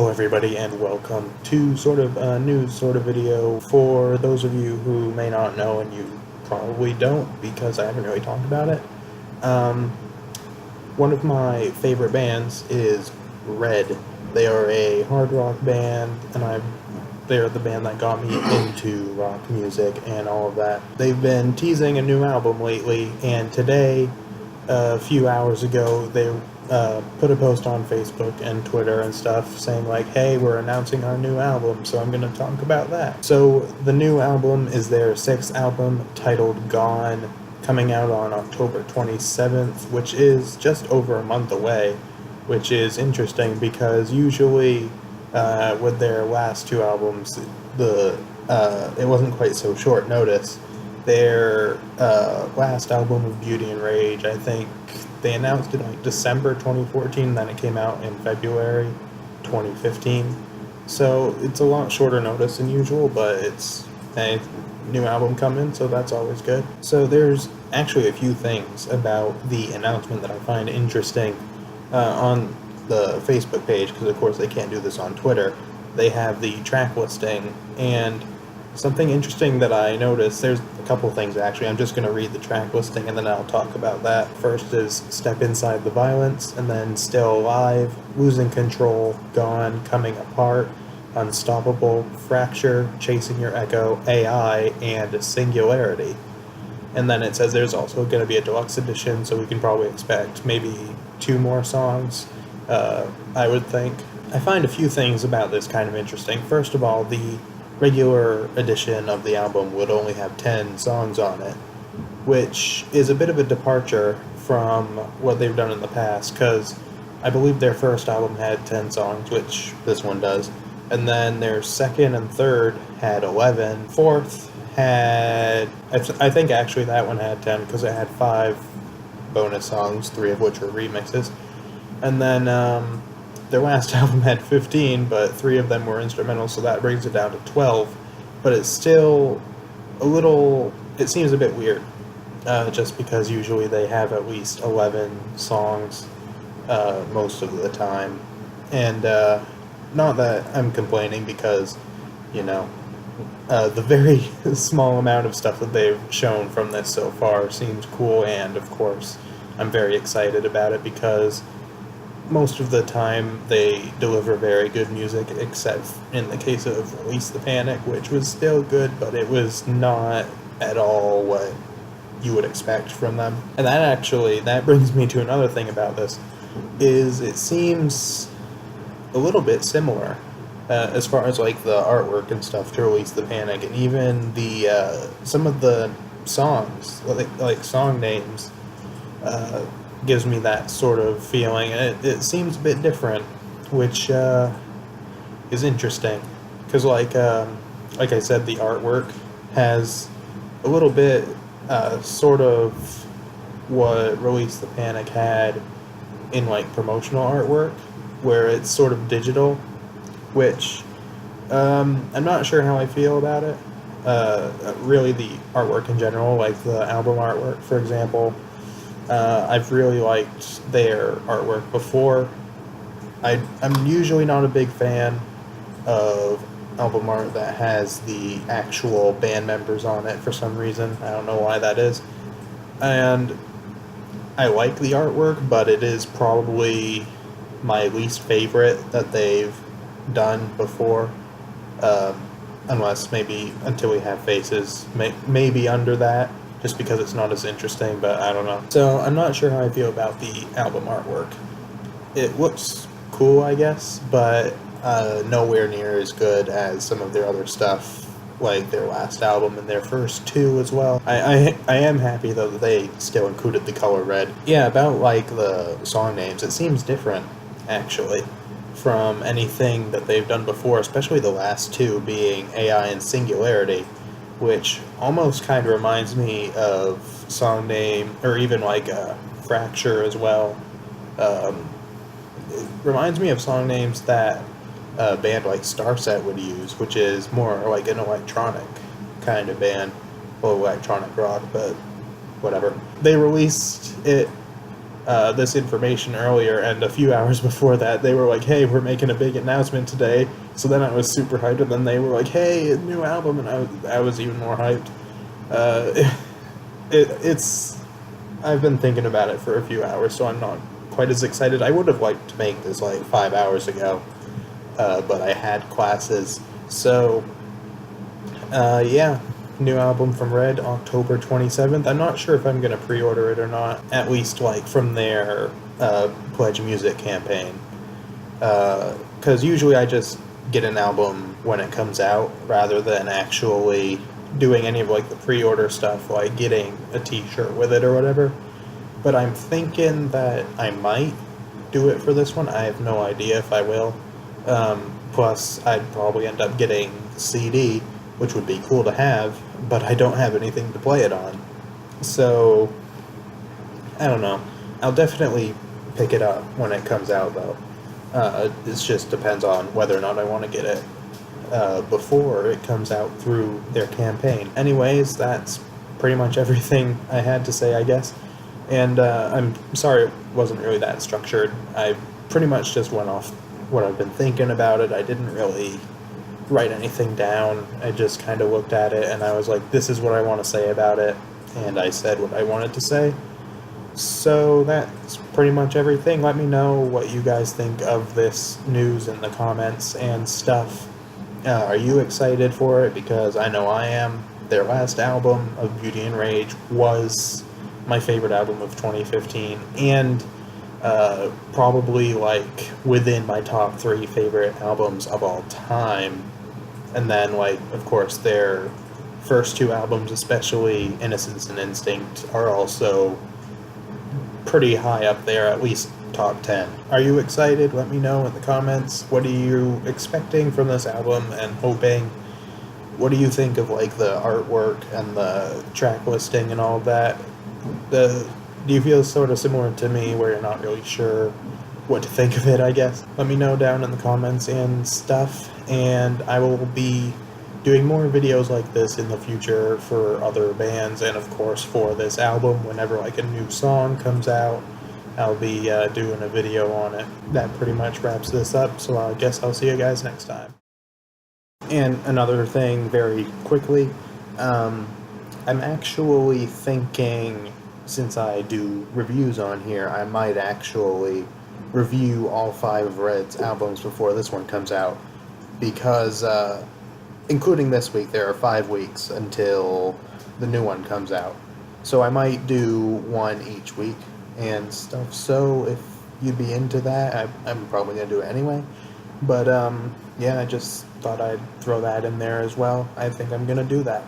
Hello everybody and welcome to sort of a news sort of video for those of you who may not know, and you probably don't because I haven't really talked about it. One of my favorite bands is Red. They are a hard rock band, and they're the band that got me into rock music and all of that. They've been teasing a new album lately, and today, a few hours ago, they put a post on Facebook and Twitter and stuff saying like, hey, we're announcing our new album, so I'm going to talk about that. So the new album is their 6th album, titled Gone, coming out on October 27th, which is just over a month away, which is interesting because usually with their last two albums, it wasn't quite so short notice. Their last album of Beauty and Rage, I think they announced it in like December 2014, then it came out in February 2015. So it's a lot shorter notice than usual, but it's a new album coming, so that's always good. So there's actually a few things about the announcement that I find interesting on the Facebook page, because of course they can't do this on Twitter. They have the track listing, and something interesting that I noticed, there's a couple things actually. I'm just going to read the track listing and then I'll talk about that. First is Step Inside the Violence, and then Still Alive, Losing Control, Gone, Coming Apart, Unstoppable, Fracture, Chasing Your Echo, AI, and Singularity. And then it says there's also going to be a deluxe edition, so we can probably expect maybe 2 more songs, I would think. I find a few things about this kind of interesting. First of all, the regular edition of the album would only have 10 songs on it, which is a bit of a departure from what they've done in the past, because I believe their first album had 10 songs, which this one does, and then their second and third had 11. Fourth had, I think actually that one had 10, because it had 5 bonus songs, 3 of which were remixes, and then their last album had 15, but 3 of them were instrumental, so that brings it down to 12. But it's still it seems a bit weird, just because usually they have at least 11 songs most of the time. And not that I'm complaining, because, the very small amount of stuff that they've shown from this so far seems cool, and of course I'm very excited about it because most of the time they deliver very good music, except in the case of Release the Panic, which was still good, but it was not at all what you would expect from them. And that brings me to another thing about this, is it seems a little bit similar as far as like the artwork and stuff to Release the Panic, and even the some of the songs, like song names, gives me that sort of feeling. It seems a bit different, which is interesting, because like I said, the artwork has a little bit sort of what Release the Panic had in like promotional artwork, where it's sort of digital, which I'm not sure how I feel about it. Really, the artwork in general, like the album artwork, for example, I've really liked their artwork before. I'm usually not a big fan of album art that has the actual band members on it for some reason. I don't know why that is. And I like the artwork, but it is probably my least favorite that they've done before. Unless maybe Until We Have Faces, maybe under that, just because it's not as interesting, but I don't know. So I'm not sure how I feel about the album artwork. It looks cool, I guess, but nowhere near as good as some of their other stuff, like their last album and their first 2 as well. I am happy, though, that they still included the color red. Yeah, about like the song names, it seems different, actually, from anything that they've done before, especially the last 2 being AI and Singularity, which almost kind of reminds me of song name, or even like Fracture as well. It reminds me of song names that a band like Starset would use, which is more like an electronic kind of band, or electronic rock, but whatever. They released it this information earlier, and a few hours before that, they were like, "Hey, we're making a big announcement today." So then I was super hyped, and then they were like, "Hey, a new album," and I was even more hyped. Uh, it's I've been thinking about it for a few hours, so I'm not quite as excited. I would have liked to make this like 5 hours ago, but I had classes. So, yeah, new album from Red, October 27th. I'm not sure if I'm going to pre-order it or not, at least like from their Pledge Music campaign. Because usually I just get an album when it comes out rather than actually doing any of like the pre-order stuff, like getting a t-shirt with it or whatever. But I'm thinking that I might do it for this one. I have no idea if I will. Plus, I'd probably end up getting the CD, which would be cool to have, but I don't have anything to play it on. So, I don't know. I'll definitely pick it up when it comes out, though. It just depends on whether or not I want to get it before it comes out through their campaign. Anyways, that's pretty much everything I had to say, I guess. And I'm sorry it wasn't really that structured. I pretty much just went off what I've been thinking about it. I didn't really write anything down. I just kind of looked at it and I was like, this is what I want to say about it. And I said what I wanted to say. So that's pretty much everything. Let me know what you guys think of this news in the comments and stuff. Are you excited for it? Because I know I am. Their last album of Beauty and Rage was my favorite album of 2015, and probably like within my top 3 favorite albums of all time. And then, like, of course, their first 2 albums, especially Innocence and Instinct, are also pretty high up there, at least top 10. Are you excited? Let me know in the comments. What are you expecting from this album and hoping? What do you think of like the artwork and the track listing and all of that? Do you feel sort of similar to me where you're not really sure what to think of it, I guess? Let me know down in the comments and stuff, and I will be doing more videos like this in the future for other bands, and of course for this album. Whenever like a new song comes out, I'll be doing a video on it. That pretty much wraps this up, so I guess I'll see you guys next time. And another thing very quickly, I'm actually thinking, since I do reviews on here, I might actually review all 5 of Red's albums before this one comes out, because including this week, there are 5 weeks until the new one comes out. So I might do one each week and stuff. So if you'd be into that, I'm probably going to do it anyway. But yeah, I just thought I'd throw that in there as well. I think I'm going to do that.